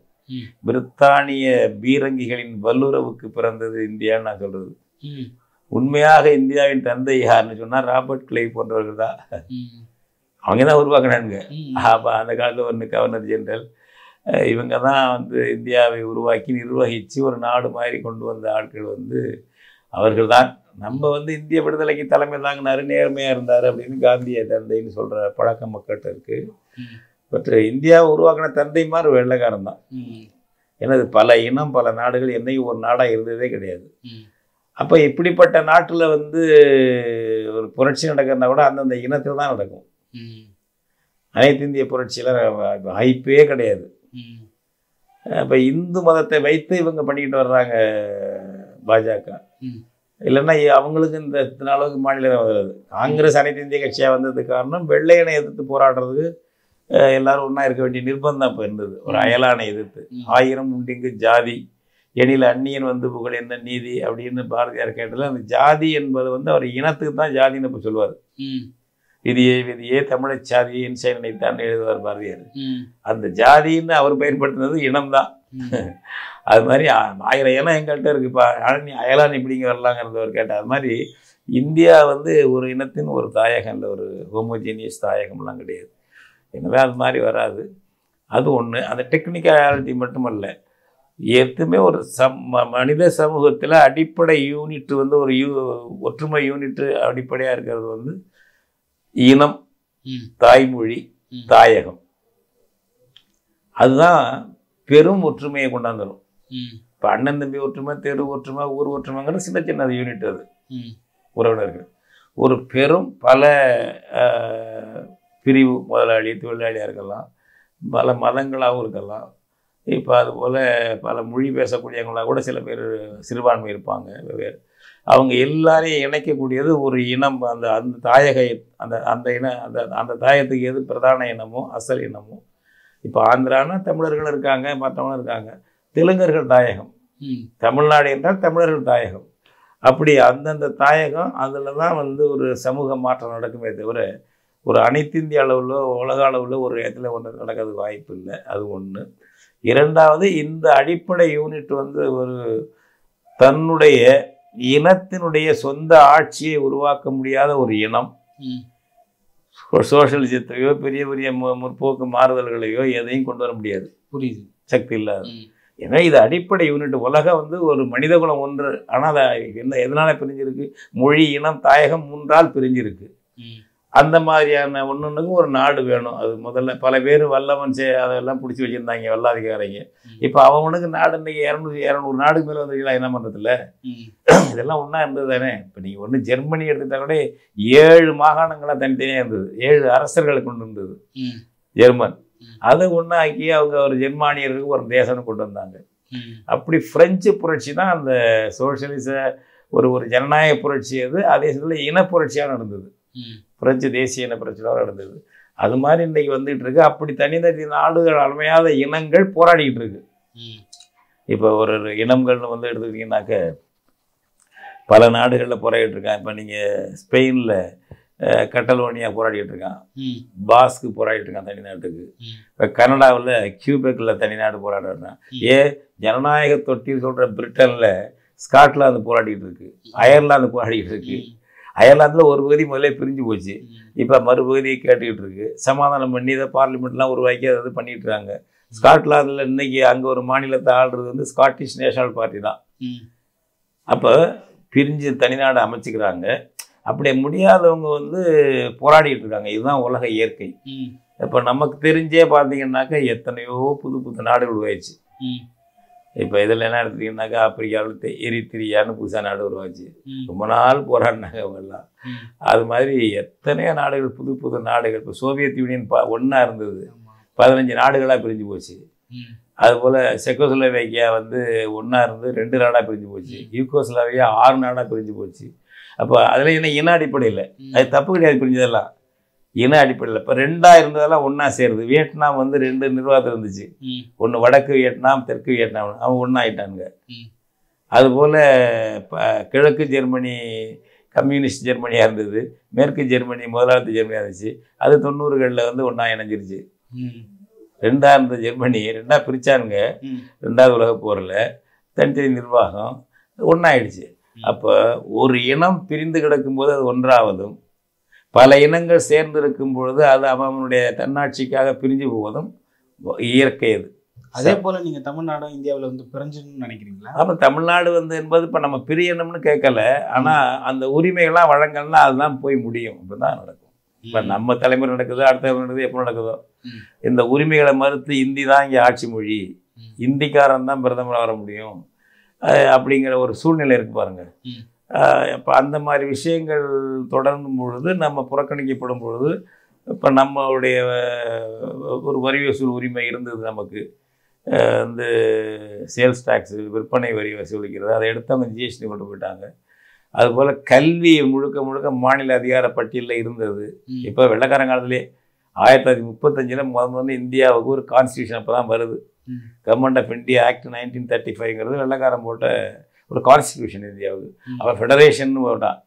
பிரித்தானிய பீரங்கிகளின் வல்லுறவுக்கு பிறந்தது இந்தியான்னு நான் சொல்றது. உண்மையாக இந்தியாவின் தந்தை யாருன்னு சொன்னால் ராபர்ட் கிளைவ் போன்றவர்கள் தான். அவங்க தான் உருவாக்குனாங்க. அந்த காலத்தில் ஒரு கவர்னர் ஜெனரல், இவங்க தான் வந்து இந்தியாவை உருவாக்கி நிர்வகித்து ஒரு நாடு மாதிரி கொண்டு வந்த ஆட்கள் வந்து அவர்கள் தான். நம்ம வந்து இந்திய விடுதலைக்கு தலைமை தாங்கினாரு, நேர்மையாக இருந்தார் அப்படின்னு காந்திய தந்தைன்னு சொல்கிற பழக்கம் மக்கள்கிட்ட இருக்குது. பட் இந்தியாவை உருவாக்கின தந்தை மாதிரி வெள்ளைக்காரன் தான். ஏன்னா இது பல இனம் பல நாடுகள், என்னையும் ஒரு நாடாக இருந்ததே கிடையாது. அப்போ இப்படிப்பட்ட நாட்டில் வந்து ஒரு புரட்சி நடக்கிறதா கூட அந்தந்த இனத்தில் தான் நடக்கும். அனைத்து இந்திய புரட்சியில் வாய்ப்பே கிடையாது. இப்போ இந்து மதத்தை வைத்து இவங்க பண்ணிக்கிட்டு வர்றாங்க பாஜக. இல்லைன்னா அவங்களுக்கு இந்த அளவுக்கு மாநிலம் வருது. காங்கிரஸ் அனைத்து இந்திய கட்சியாக வந்ததுக்கு காரணம் வெள்ளையனை எதிர்த்து போராடுறதுக்கு எல்லாரும் ஒன்றா இருக்க வேண்டிய நிர்பந்தம் இப்போ இருந்தது. ஒரு அயலானை எதிர்த்து 1000 உண்டிங்கு ஜாதி எனில் அந்நியன் வந்து புகழ் என்ன நீதி அப்படின்னு பாரதியார் கேட்டதில் அந்த ஜாதி என்பது வந்து அவர் இனத்துக்கு தான் ஜாதின்னு இப்போ சொல்லுவார். விதியே தமிழை சாதியை இன்சை நினைத்தான் எழுதுவார் பாரதியார். அந்த ஜாதின்னு அவர் பயன்படுத்தினது இனம்தான். அது மாதிரி 1000 இனம் எங்கள்கிட்ட இருக்குது. இப்போ அயலான் இப்படிங்க வரலாங்கிறது ஒரு கேட்டால், அது மாதிரி இந்தியா வந்து ஒரு இனத்தின் ஒரு தாயகம் இல்லை, ஒரு ஹோமோஜீனியஸ் தாயகம்லாம் கிடையாது. எனவே அது மாதிரி வராது. அது ஒன்று. அந்த டெக்னிக்காலிட்டி மட்டுமல்ல, எதுவுமே ஒரு மனித சமூகத்தில் அடிப்படை யூனிட் வந்து ஒரு ஒற்றுமை யூனிட்டு அடிப்படையாக இருக்கிறது வந்து இனம், தாய்மொழி, தாயகம். அதுதான் பெரும் ஒற்றுமையை கொண்டாந்துடும். இப்போ அண்ணன் தம்பி ஒற்றுமை, தெரு ஒற்றுமை, ஊர் ஒற்றுமைங்கிறது சின்ன சின்ன யூனிட். அது உறவினர்கள் ஒரு பெரும் பல பிரிவு, முதலாளி தொழிலாளியாக இருக்கலாம், பல மதங்களாகவும் இருக்கலாம். இப்போ அதுபோல் பல மொழி பேசக்கூடியவங்களாக கூட சில பேர் சிறுபான்மை இருப்பாங்க. வெவ்வேறு அவங்க எல்லாரையும் இணைக்கக்கூடியது ஒரு இனம். அந்த அந்த தாயக அந்த தாயத்துக்கு எது பிரதான இனமோ அசல் இனமோ. இப்போ ஆந்திரானா தமிழர்கள் இருக்காங்க, மற்றவங்களும் இருக்காங்க. தெலுங்கர்கள் தாயகம், தமிழ்நாடு என்றால் தமிழர்கள் தாயகம். அப்படி அந்தந்த தாயகம் அதில் தான் வந்து ஒரு சமூக மாற்றம் நடக்குமே தவிர ஒரு அனைத்திந்திய அளவில் உலக அளவில் ஒரு இடத்துல ஒன்று நடக்கிறதுக்கு வாய்ப்பு இல்லை. அது ஒன்று. இரண்டாவது, இந்த அடிப்படை யூனிட் வந்து ஒரு தன்னுடைய இனத்தினுடைய சொந்த ஆட்சியை உருவாக்க முடியாத ஒரு இனம் சோஷலிசத்தையோ பெரிய பெரிய முற்போக்கு மாறுதல்களையோ எதையும் கொண்டு வர முடியாது. புரியுது, சக்தி இல்லாது. ஏன்னா இது அடிப்படை யூனிட். உலகம் வந்து ஒரு மனிதகுலம் ஒன்று. ஆனால் அதை எதனால பிரிஞ்சிருக்கு? மொழி, இனம், தாயகம் 3ஆல் பிரிஞ்சிருக்கு. அந்த மாதிரியான ஒன்றுக்கும் ஒரு நாடு வேணும். அது முதல்ல பல பேர் வல்லவன் அதெல்லாம் பிடிச்சி வச்சுருந்தாங்க வல்லாதிகாரிங்க. இப்போ அவனுக்கு நாடு இன்றைக்கி 200 நாடுக்கு மேலே வந்துருக்கலாம் என்ன பண்ணுறதில்ல. இதெல்லாம் ஒன்றா இருந்தது தானே. இப்போ நீங்கள் ஒன்று ஜெர்மனி எடுத்துக்கிட்டா கூட 7 மாகாணங்களாக தனித்தனியாக இருந்தது. 7 அரசர்களை கொண்டு இருந்தது ஜெர்மன். அதை ஒன்றாக்கி அவங்க ஒரு ஜெர்மானியருக்கு ஒரு தேசம்னு கொண்டு வந்தாங்க. அப்படி பிரெஞ்சு புரட்சி தான் அந்த சோசியலிச ஒரு ஜனநாயக புரட்சி. அதே சமயத்தில் இனப்புரட்சியாக நடந்தது. பிரெஞ்சு தேசிய இன புரட்சியாக நடந்தது. அது மாதிரி இன்றைக்கி வந்துகிட்டு இருக்கு. அப்படி தனித்தனி நாடுகள் அலமையாத இனங்கள் போராடிக்கிட்டு இருக்கு. இப்போ ஒரு இனங்கள்னு வந்து எடுத்துக்கிட்டிங்கன்னாக்க பல நாடுகளில் போராடிட்டு இருக்கான். இப்போ நீங்கள் ஸ்பெயினில் கட்டலோனியா போராடிட்டு இருக்கான், பாஸ்க்கு போராடிட்டு இருக்கான் தனி நாட்டுக்கு. இப்போ கனடாவில் கியூபெக்கில் தனி நாடு போராடுறான். ஜனநாயக தொட்டில் சொல்கிற பிரிட்டனில் ஸ்காட்லாந்து போராடிட்டு இருக்கு, அயர்லாந்து போராடிட்டு இருக்கு. அயர்லாந்தில் ஒரு பகுதி முதலே பிரிஞ்சு போச்சு, இப்போ மறுபகுதியை கேட்டுக்கிட்டு இருக்கு. சமாதானம் பண்ணி இதை பார்லிமெண்ட்லாம் உருவாக்கி அதை பண்ணிட்டு இருக்காங்க. ஸ்காட்லாந்தில் இன்னைக்கு அங்கே ஒரு மாநிலத்தை ஆள்றது வந்து ஸ்காட்டிஷ் நேஷனல் பார்ட்டி தான். அப்போ பிரிஞ்சு தனிநாடு அமைச்சிக்கிறாங்க. அப்படி முடியாதவங்க வந்து போராடிட்டு இருக்காங்க. இதுதான் உலக இயற்கை. இப்போ நமக்கு தெரிஞ்சே பார்த்தீங்கன்னாக்கா எத்தனையோ புது புது நாடுகள் உருவாயிடுச்சு. இப்போ இதில் என்ன எடுத்துக்கிட்டீங்கன்னாக்கா ஆப்பிரிக்காவில் எரித்திரியான்னு புதுசாக நாடு உருவாச்சு. ரொம்ப நாள் போராடினாங்க அவங்கெல்லாம். அது மாதிரி எத்தனையோ நாடுகள், புது புது நாடுகள். இப்போ சோவியத் யூனியன் ஒன்றா இருந்தது, 15 நாடுகளாக பிரிஞ்சு போச்சு. அதுபோல் செக்கோஸ்லோவேக்கியா வந்து ஒன்றா இருந்து 2 நாடாக பிரிஞ்சு போச்சு. யூகோஸ்லாவியா 6 நாடாக பிரிஞ்சு போச்சு. அப்போ அதில் என்ன இன அடிப்படையில் அது தப்பு கிடையாது, பிரிஞ்சதெல்லாம் இன அடிப்படையில். இப்போ 2ஆக இருந்ததெல்லாம் ஒன்றா சேருது. வியட்நாம் வந்து 2 நிர்வாகத்தில் இருந்துச்சு. ஒன்று வடக்கு வியட்நாம், தெற்கு வியட்நாம். அவங்க ஒன்றா ஆயிட்டானுங்க. அதுபோல் கிழக்கு ஜெர்மனி கம்யூனிஸ்ட் ஜெர்மனியாக இருந்தது, மேற்கு ஜெர்மனி முதலாளித்து ஜெர்மனியாக இருந்துச்சு. அது 90களில் வந்து ஒன்றா இணைஞ்சிருச்சு. 2ஆக இருந்த ஜெர்மனி 2ஆக பிரித்தானுங்க 2வது உலக போரில். தனித்தனி நிர்வாகம் ஒன்றாயிடுச்சு. அப்போ ஒரு இனம் பிரிந்து கிடக்கும்போது அது ஒன்றாவதும், பல இனங்கள் சேர்ந்து இருக்கும் பொழுது அது அவனுடைய தன்னாட்சிக்காக பிரிஞ்சு போவதும் இயற்கை. அது அதே போல் நீங்கள் தமிழ்நாடும் இந்தியாவில் வந்து பிரிஞ்சுன்னு நினைக்கிறீங்களா? அப்போ தமிழ்நாடு வந்து என்பது இப்போ நம்ம பிரியணும்னு கேட்கல, ஆனால் அந்த உரிமைகள்லாம் வழங்கல்னா அதுதான் போய் முடியும். இப்படி தான் நடக்கும். இப்போ நம்ம தலைமுறை நடக்குதோ, அடுத்த தலைமுறை நடக்குது, எப்போ நடக்குதோ, இந்த உரிமைகளை மறுத்து இந்தி தான் இங்கே ஆட்சி மொழி, இந்திக்காரன் தான் பிரதமராக வர முடியும் அப்படிங்கிற ஒரு சூழ்நிலை இருக்கு பாருங்க. இப்போ அந்த மாதிரி விஷயங்கள் தொடரும் பொழுது, நம்ம புறக்கணிக்கப்படும் பொழுது, இப்போ நம்மளுடைய ஒரு வரி வசூல் உரிமை இருந்தது நமக்கு. வந்து சேல்ஸ் டேக்ஸ், விற்பனை வரி வசூலிக்கிறது, அதை எடுத்து அவங்க ஜிஎஸ்டி கொண்டு போயிட்டாங்க. அதுபோல் கல்வி முழுக்க முழுக்க மாநில அதிகார பட்டியலில் இருந்தது. இப்போ வெள்ளக்காரன் காலத்திலே 1935 முதல்ல இந்தியாவுக்கு ஒரு கான்ஸ்டியூஷன் அப்போ தான் வருது. கவர்மெண்ட் ஆஃப் இந்தியா ஆக்ட் 1935ங்கிறது வெள்ளக்காரன் போட்ட ஒரு கான்ஸ்டியூஷன் இந்தியாவுக்கு. அவன் ஃபெடரேஷன் போட்டான்,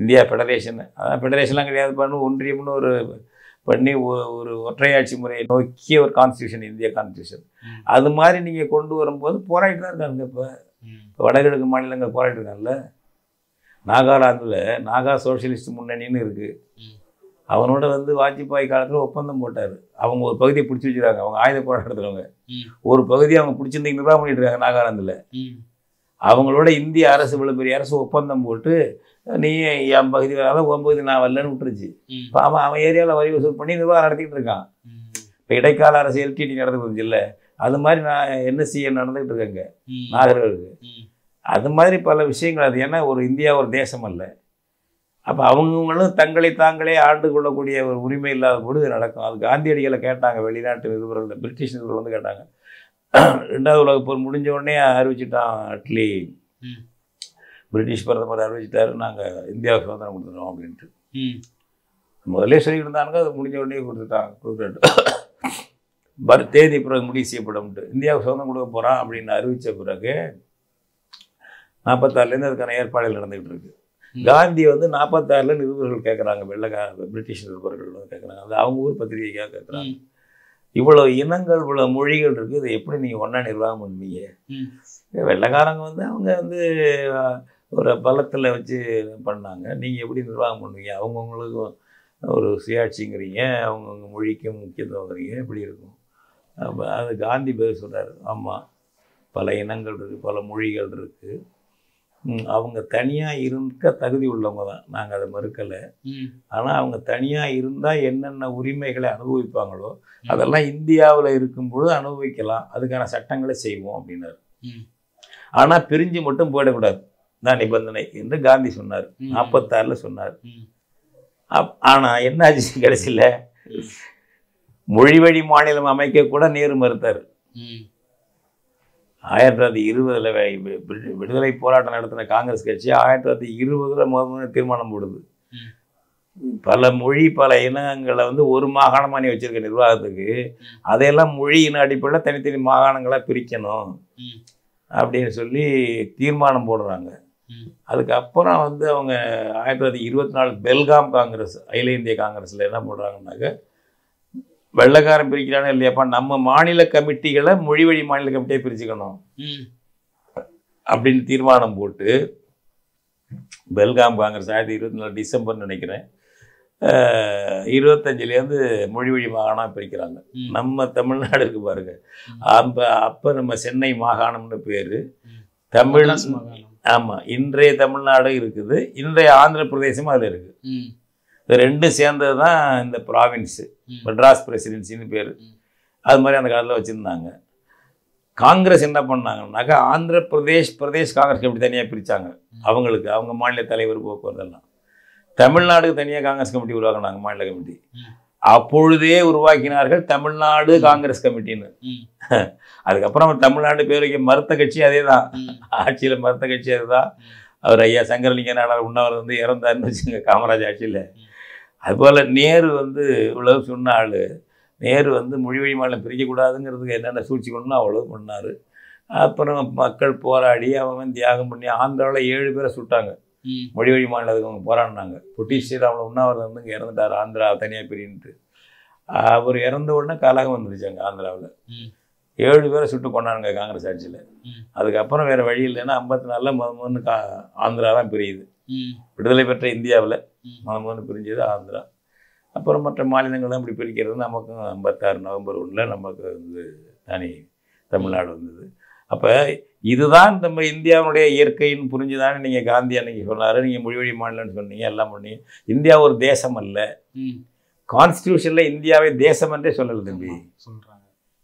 இந்தியா ஃபெடரேஷன். அதான் ஃபெடரேஷன்லாம் கிடையாது, பண்ணு ஒன்றியம்னு ஒரு பண்ணி ஒரு ஒற்றையாட்சி முறையை நோக்கிய ஒரு கான்ஸ்டியூஷன், இந்திய கான்ஸ்டியூஷன். அது மாதிரி நீங்கள் கொண்டு வரும்போது போராடிட்டு தான் இருக்காங்க. இப்போ வடகிழக்கு மாநிலங்கள் போராடிட்டு இருக்காங்கல்ல. நாகாலாந்தில் நாகா சோஷியலிஸ்ட் முன்னணின்னு இருக்குது. அவனோட வந்து வாஜ்பாய் காலத்தில் ஒப்பந்தம் போட்டார். அவங்க ஒரு பகுதியை பிடிச்சி வச்சுருக்காங்க. அவங்க ஆயுத போராட்டத்துறவங்க ஒரு பகுதியை அவங்க பிடிச்சிருந்து நிர்வாகம் பண்ணிட்டு இருக்காங்க நாகாலாந்தில். அவங்களோட இந்திய அரசு இவ்வளோ பெரிய அரசு ஒப்பந்தம் போட்டு நீ என் பகுதி வராத உன் பகுதி நான் வரலன்னு விட்டுருச்சு. இப்போ அவன் ஏரியாவில் வரி வசூல் பண்ணி நிர்வாகம் நடத்திக்கிட்டு இருக்கான். இப்போ இடைக்கால அரசு எல்டிடி நடந்துருந்துச்சு இல்லை, அது மாதிரி நான் என்எஸ்சிஏ நடந்துகிட்டு இருக்கேங்க நாகர்களுக்கு. அது மாதிரி பல விஷயங்கள். அது ஏன்னா ஒரு இந்தியா ஒரு தேசம் அல்ல. அப்போ அவங்களும் தங்களை தாங்களே ஆண்டு கொள்ளக்கூடிய ஒரு உரிமை இல்லாத போது இது நடக்கும். அது காந்தியடிகளை கேட்டாங்க, வெளிநாட்டு நிருபர்கள், பிரிட்டிஷ் நிருபர்கள் வந்து கேட்டாங்க. 2வது உலகப் போர் முடிஞ்ச உடனே அறிவிச்சிட்டான் அட்லி, பிரிட்டிஷ் பிரதமர் அறிவிச்சிட்டாரு, நாங்கள் இந்தியாவுக்கு சுதந்திரம் கொடுத்துட்டோம் அப்படின்ட்டு. முதலே சொல்லிட்டு இருந்தாங்க, அது முடிஞ்ச உடனே கொடுத்துட்டாங்க. தேதி பிறகு முடிவு செய்யப்படும்ட்டு இந்தியாவுக்கு சுதந்திரம் கொடுக்க போகிறான் அப்படின்னு அறிவித்த பிறகு 46லேருந்து அதுக்கான ஏற்பாடுகள் நடந்துகிட்டு இருக்கு. காந்தி வந்து 46ல் நிருபர்கள் கேட்குறாங்க, பிரிட்டிஷ் நிருபர்கள் வந்து கேட்குறாங்க. அது அவங்க ஊர் பத்திரிகைக்காக கேட்குறாங்க. இவ்வளோ இனங்கள், இவ்வளோ மொழிகள் இருக்குது, இதை எப்படி நீங்கள் ஒன்றா நிர்வாகம் பண்ணுவீங்க? வெள்ளைக்காரங்க வந்து அவங்க வந்து ஒரு பலத்தில் வச்சு பண்ணாங்க, நீங்கள் எப்படி நிர்வாகம் பண்ணுவீங்க? அவங்கவுங்களுக்கும் ஒரு சுயாட்சிங்கிறீங்க, அவங்கவுங்க மொழிக்கும் முக்கியத்துவங்கிறீங்க, எப்படி இருக்கும்? அப்போ அது காந்தி பேர் சொல்கிறார். ஆமாம், பல இனங்கள் இருக்குது, பல மொழிகள் இருக்குது, அவங்க தனியாக இருக்க தகுதி உள்ளவங்க தான், நாங்கள் அதை மறுக்கலை. ஆனால் அவங்க தனியாக இருந்தால் என்னென்ன உரிமைகளை அனுபவிப்பாங்களோ அதெல்லாம் இந்தியாவில் இருக்கும்பொழுது அனுபவிக்கலாம், அதுக்கான சட்டங்களை செய்வோம் அப்படின்னாரு. ஆனால் பிரிஞ்சு மட்டும் போயிடக்கூடாது தான் நிபந்தனை என்று காந்தி சொன்னார். 46ல் சொன்னார். ஆனால் என்ன ஆச்சு கடைசியில்? மொழி வழி மாநிலம் அமைக்க கூட நேரு மறுத்தார். 1920 விடுதலை போராட்டம் நடத்தின காங்கிரஸ் கட்சி 1920 முதல்ல தீர்மானம் போடுது. பல மொழி பல இனங்களை வந்து ஒரு மாகாணமாக நீ வச்சிருக்க நிர்வாகத்துக்கு, அதையெல்லாம் மொழி இன அடிப்படையில் தனித்தனி மாகாணங்களாக பிரிக்கணும் அப்படின்னு சொல்லி தீர்மானம் போடுறாங்க. அதுக்கப்புறம் வந்து அவங்க 1924 பெல்காம் காங்கிரஸ், அகில இந்திய காங்கிரஸில் என்ன போடுறாங்கன்னாக்க, வெள்ளைக்காரன் பிரிக்கிறானே இல்லையாப்பா, நம்ம மாநில கமிட்டிகளை மொழி வழி மாநில கமிட்டியை பிரிச்சுக்கணும் அப்படின்னு தீர்மானம் போட்டு பெல்காம் காங்கிரஸ் 1924 டிசம்பர்னு நினைக்கிறேன் 25லேருந்து மொழி வழி மாகாணம் பிரிக்கிறாங்க. நம்ம தமிழ்நாடு இருக்கு பாருங்க, அப்போ நம்ம சென்னை மாகாணம்னு பேர், தமிழ். ஆமாம், இன்றைய தமிழ்நாடு இருக்குது, இன்றைய ஆந்திர பிரதேசமும் அதில் இருக்குது. இது ரெண்டும் சேர்ந்தது தான் இந்த ப்ராவின்ஸு, மெட்ராஸ் பிரசிடென்சின்னு பேர். அது மாதிரி அந்த காலத்தில் வச்சுருந்தாங்க. காங்கிரஸ் என்ன பண்ணாங்கன்னாக்கா, ஆந்திர பிரதேஷ் காங்கிரஸ் கமிட்டி தனியாக பிரித்தாங்க. அவங்களுக்கு அவங்க மாநில தலைவர் போக்குவரத்தெல்லாம். தமிழ்நாடுக்கு தனியாக காங்கிரஸ் கமிட்டி உருவாக்கினாங்க, மாநில கமிட்டி. அப்பொழுதே உருவாக்கினார்கள் தமிழ்நாடு காங்கிரஸ் கமிட்டின்னு. அதுக்கப்புறம் தமிழ்நாடு பேர் வைக்க மறுத்த கட்சி அதே தான், ஆட்சியில் மறுத்த கட்சி அதுதான். அவர் ஐயா சங்கரலிங்க நாடார் உண்ணாவிரதம் வந்து இறந்தாருன்னு வச்சுங்க காமராஜ் ஆட்சியில். அதுபோல் நேரு வந்து இவ்வளவு சொன்ன ஆள். நேரு வந்து மொழி வழி மாநிலம் பிரிக்கக்கூடாதுங்கிறதுக்கு என்னென்ன சூழ்ச்சி கொண்டு அவ்வளவு பண்ணார். அப்புறம் மக்கள் போராடி அவன் தியாகம் பண்ணி ஆந்திராவில் 7 பேரை சுட்டாங்க. மொழி வழி மாநிலத்துக்கு அவங்க போராடினாங்க. பொட்டி ஸ்ரீராமில் உண்ணாவிரதம் வந்து இங்கே இறந்துட்டார், ஆந்திரா தனியாக பிரின்ட்டு. அவர் இறந்த உடனே கலகம் வந்துருச்சாங்க ஆந்திராவில். 7 பேரை சுட்டு கொண்டாங்க காங்கிரஸ் ஆட்சியில். அதுக்கப்புறம் வேறு வழி இல்லைன்னா 54ல் முதல்ல ஆந்திரா தான் பிரியுது. விடுதலை பெற்ற இந்தியாவில் முதல்ல பிரிஞ்சது ஆந்திரா. அப்புறம் மற்ற மாநிலங்கள்லாம் இப்படி பிரிக்கிறது. நமக்கும் 56 நவம்பர் 1 நமக்கு வந்து தனி தமிழ்நாடு வந்தது. அப்போ இதுதான் நம்ம இந்தியாவுடைய இயற்கைன்னு புரிஞ்சுதானே நீங்கள் காந்தி அன்னைக்கு சொன்னார். நீங்கள் மொழி வழி மாநிலம்னு சொன்னீங்க, எல்லாம் பண்ணி. இந்தியா ஒரு தேசம் அல்ல. கான்ஸ்டியூஷனில் இந்தியாவை தேசம் என்றே சொல்லலை தம்பி.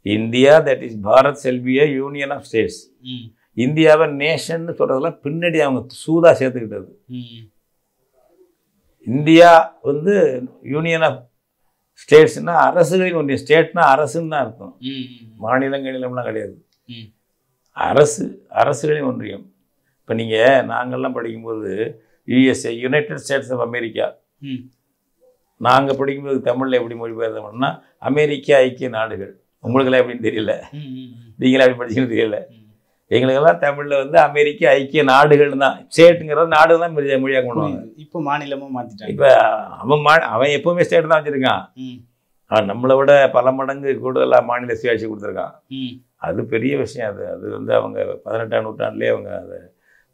India that is Bharat shall be a union of states. இந்தியாவை நேஷன்னு சொல்கிறதெல்லாம் பின்னாடி அவங்க சூதாக சேர்த்துக்கிட்டது. இந்தியா வந்து யூனியன் ஆஃப் ஸ்டேட்ஸ்னா அரசுகளின் ஒன்றியம். ஸ்டேட்னா அரசுன்னு தான் அர்த்தம், மாநிலங்களிலம்லாம் கிடையாது. அரசுகளின் ஒன்றியம். இப்போ நீங்கள் நாங்கள்லாம் படிக்கும்போது USA, united states of America, நாங்கள் படிக்கும்போது தமிழில் எப்படி மொழிபெயர்த்தோம்னா அமெரிக்க ஐக்கிய நாடுகள். உங்களுக்கெல்லாம் எப்படின்னு தெரியல, நீங்களே எப்படி படிச்சுன்னு தெரியல. எங்களுக்கெல்லாம் தமிழில் வந்து அமெரிக்க ஐக்கிய நாடுகள் தான். ஸ்டேட்டுங்கிறது நாடு தான் மொழியாக கொண்டு வாங்க. இப்போ மாநிலமாக மாற்றிட்டாங்க. இப்போ அவன் எப்போவுமே ஸ்டேட் தான் வச்சுருக்கான். நம்மளை விட பல மடங்கு கூடுதலாக மாநில சுயாட்சி கொடுத்துருக்கான். ம் அது பெரிய விஷயம். அது வந்து அவங்க 18ஆம் நூற்றாண்டுலேயே அவங்க அதை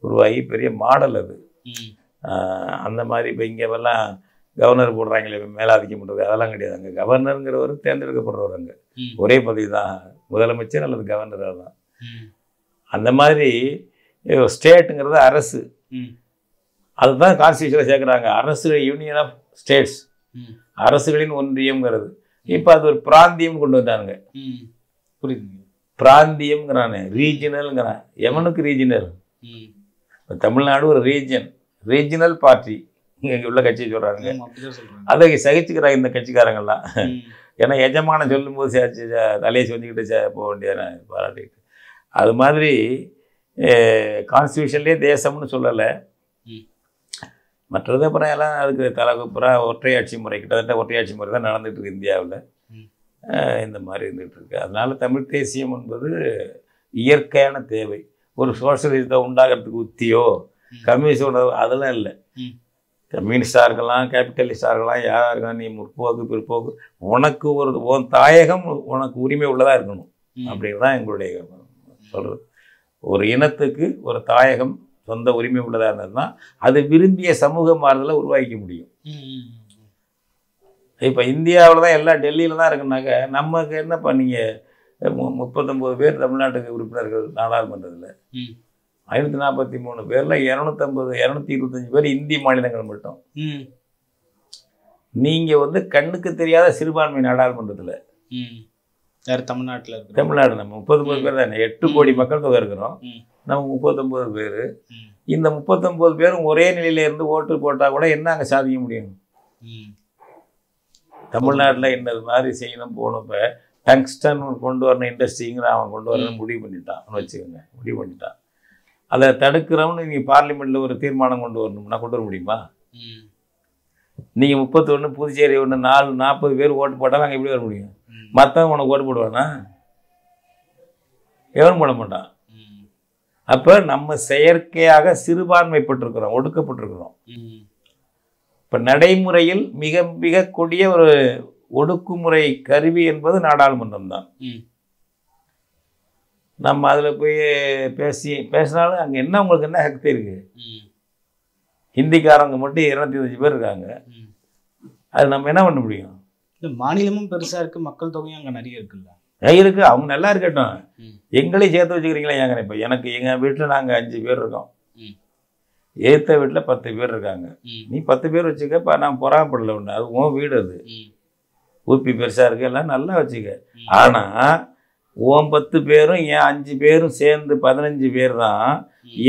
உருவாகி பெரிய மாடல் அது. ம் அந்த மாதிரி இப்போ இங்கெல்லாம் கவர்னர் போடுறாங்களே மேலாதிக்கம் பண்ணுறது அதெல்லாம் கிடையாது. அங்கே கவர்னருங்கிறவர் தேர்ந்தெடுக்கப்படுறவர். அங்கே ம் ஒரே பதவி தான், முதலமைச்சர் அல்லது கவர்னர் தான். ம் அந்த மாதிரி ஸ்டேட்டுங்கிறது அரசு. ம் அதுதான் கான்ஸ்டியூஷனில் சேர்க்குறாங்க. அரசு யூனியன் ஆஃப் ஸ்டேட்ஸ், ம் அரசுகளின் ஒன்றியம்ங்கிறது. இப்போ அது ஒரு பிராந்தியம் கொண்டு வந்தாங்க. ம் புரியுதுங்க. பிராந்தியம்ங்கிறானே, ரீஜினல்ங்கிறான். எவனுக்கு ரீஜினல்? ம் இப்போ தமிழ்நாடு ஒரு ரீஜினல் பார்ட்டி இங்கே உள்ள கட்சி சொல்கிறாங்க. அப்படிதான் சொல்றாங்க. அதை சகிச்சுக்கிறாங்க இந்த கட்சிக்காரங்கள்லாம். ம் ஏன்னா எஜமானம் சொல்லும்போது தலையை செஞ்சுக்கிட்டு போக வேண்டியது பாராட்டிக்கிட்டு. அது மாதிரி கான்ஸ்டியூஷன்லேயே தேசம்னு சொல்லலை. ம் மற்றது அப்புறம் எல்லாம் அதுக்கு தலைப்புறம் ஒற்றையாட்சி முறை, கிட்டத்தட்ட ஒற்றையாட்சி முறை தான் நடந்துகிட்டு இருக்கு இந்தியாவில். ம் இந்த மாதிரி இருந்துகிட்டு இருக்கு. அதனால தமிழ் தேசியம் என்பது இயற்கையான தேவை. ஒரு சோஷலிசத்தை உண்டாகிறதுக்கு உத்தியோ கம்யூனிஸ்ட் அதெல்லாம் இல்லை. ம் கம்யூனிஸ்டாக இருக்கலாம், கேபிட்டலிஸ்டாக இருக்கலாம், யாராக இருக்கலாம், நீ முற்போக்கு பிற்போக்கு, உனக்கு உன் தாயகம் உனக்கு உரிமை உள்ளதாக இருக்கணும் அப்படின்னு தான் எங்களுடைய சொல்கிறது. ஒரு இனத்துக்கு ஒரு தாயகம் சொந்த உரிமை உள்ளதாக இருந்ததுன்னா அது விரும்பிய சமூக மாறுதலை உருவாக்க முடியும். இப்போ இந்தியாவில் தான் எல்லாம் டெல்லியில் தான் இருக்குனாக்க நமக்கு என்ன பண்ணீங்க? 39 பேர் தமிழ்நாட்டுக்கு உறுப்பினர்கள் நாடாளுமன்றத்தில், 543 பேரில் 225 பேர் இந்திய மாநிலங்கள் மட்டும். நீங்கள் வந்து கண்ணுக்கு தெரியாத சிறுபான்மை நாடாளுமன்றத்தில் யார் தமிழ்நாட்டில் இருக்கு? தமிழ்நாடு நம்ம 39 பேர் தானே, 8 கோடி மக்கள் தொகை இருக்கிறோம். நம்ம 39 பேர். இந்த 39 பேரும் ஒரே நிலையில இருந்து ஓட்டு போட்டால் கூட என்ன அங்கே சாதிக்க முடியும்? தமிழ்நாட்டில் இந்த மாதிரி செய்யணும் போகணும். இப்போ டங்ஸ்டன் கொண்டு வரணும் இண்டஸ்ட்ரிங்கிற அவன் கொண்டு வரணும்னு முடிவு பண்ணிட்டான் வச்சுக்கோங்க. முடிவு பண்ணிட்டான். அதை தடுக்கிறவனு நீங்கள் பார்லிமெண்ட்டில் ஒரு தீர்மானம் கொண்டு வரணும்னா கொண்டு வர முடியுமா? நீங்கள் 31 புதுச்சேரி 1 40 பேர் ஓட்டு போட்டாலும் அங்கே எப்படி வர முடியும்? மற்றவன் உனக்கு ஓட்டு போடுவானா? எவனும் போட மாட்டான். அப்போ நம்ம செயற்கையாக சிறுபான்மைப்பட்டிருக்கிறோம், ஒடுக்கப்பட்டிருக்கிறோம். இப்போ நடைமுறையில் மிக மிக கொடிய ஒரு ஒடுக்குமுறை கருவி என்பது நாடாளுமன்றம் தான். நம்ம அதில் போய் பேசினாலும் அங்கே என்ன உங்களுக்கு என்ன சக்தி இருக்குது? ஹிந்திக்காரங்க மட்டும் 225 பேர் இருக்காங்க. அது நம்ம என்ன பண்ண முடியும்? மாநிலமும் பெருசாக இருக்குது, மக்கள் தொகையும் அங்கே நிறைய இருக்குல்ல. இருக்கு, அவங்க நல்லா இருக்கட்டும். எங்களையும் சேர்த்து வச்சுக்கிறீங்களா? ஏங்க இப்போ எனக்கு எங்கள் வீட்டில் நாங்கள் 5 பேர் இருக்கோம், ஏற்ற வீட்டில் 10 பேர் இருக்காங்க. நீ 10 பேர் வச்சுக்க. இப்போ நான் பொறாமப்படல ஒன்று, அது உன் வீடு. அது ஊப்பி பெருசாக இருக்கு, எல்லாம் நல்லா வச்சுக்க. ஆனால் உன் 10 பேரும் என் 5 பேரும் சேர்ந்து 15 பேர் தான்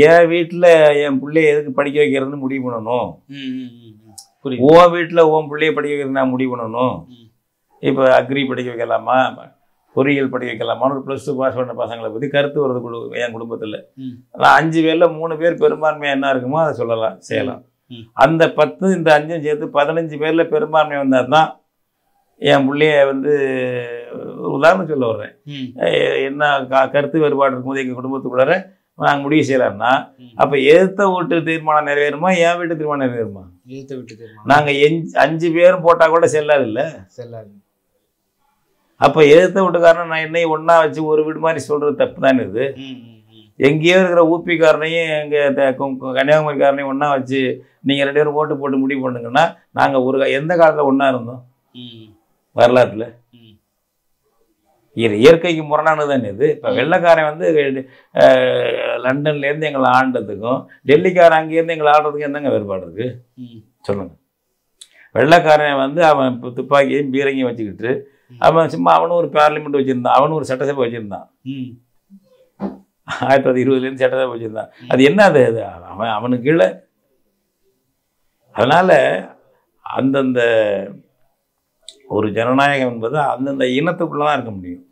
என் வீட்டில் என் பிள்ளைய எதுக்கு படிக்க வைக்கிறதுன்னு முடிவு பண்ணணும். உன் வீட்டில் உன் பிள்ளைய படிக்க வைக்கிறது நான் முடிவு பண்ணணும். இப்போ அக்ரி படிக்க வைக்கலாமா, பொறியியல் படிக்க வைக்கலாமான்னு ஒரு +2 பாஸ் பண்ண பசங்களை பற்றி கருத்து வருது என் குடும்பத்தில். ஆனால் 5 பேரில் 3 பேர் பெரும்பான்மையாக என்ன இருக்குமோ அதை சொல்லலாம், செய்யலாம். அந்த 10 இந்த 5 சேர்த்து 15 பேரில் பெரும்பான்மை வந்தால் தான் என் பிள்ளைய வந்து உதாரணம் சொல்ல வர்றேன். என்ன கருத்து வேறுபாடு இருக்கும்போது எங்கள் குடும்பத்துக்குள்ளார நாங்கள் முடிவு செய்யலாம்னா அப்போ எதிர்த்த வீட்டு தீர்மானம் நிறைவேறுமா, என் வீட்டு தீர்மானம் நிறைவேறுமா? எதிர்த்த வீட்டு தீர்மானம். நாங்கள் 5 பேரும் போட்டால் கூட செல்லாது இல்லை, செல்லாது. அப்போ எதிர்த்த வீட்டுக்காரனை நான் என்னையும் ஒன்றா வச்சு ஒரு வீடு மாதிரி சொல்கிறது தப்பு தானே? இது எங்கேயோ இருக்கிற ஊப்பிக்காரனையும் எங்கள் கன்னியாகுமரிக்காரனையும் ஒன்றா வச்சு நீங்கள் 2 பேரும் ஓட்டு போட்டு முடிவு பண்ணுங்கன்னா நாங்கள் எந்த காலத்தில் ஒன்றா இருந்தோம்? வரலாற்றில் இயற்கைக்கு முரணானது தானே இது. இப்போ வெள்ளைக்காரன் வந்து லண்டன்லேருந்து எங்களை ஆண்டதுக்கும் டெல்லிக்காரன் அங்கேருந்து எங்களை ஆடுறதுக்கும் என்னங்க வேறுபாடு இருக்குது சொல்லுங்கள்? வெள்ளைக்காரன் வந்து அவன் துப்பாக்கியையும் பீரங்கியும் வச்சுக்கிட்டு அவன் சும்மா அவனும் ஒரு பார்லிமெண்ட் வச்சுருந்தான், அவனும் ஒரு சட்டசபை வச்சுருந்தான். 1920 சட்டசபை வச்சுருந்தான். அது என்ன அது அவனுக்கு கீழே. அதனால் அந்தந்த ஒரு ஜனநாயகம் என்பது அந்தந்த இனத்துக்குள்ளே தான் இருக்க முடியும்.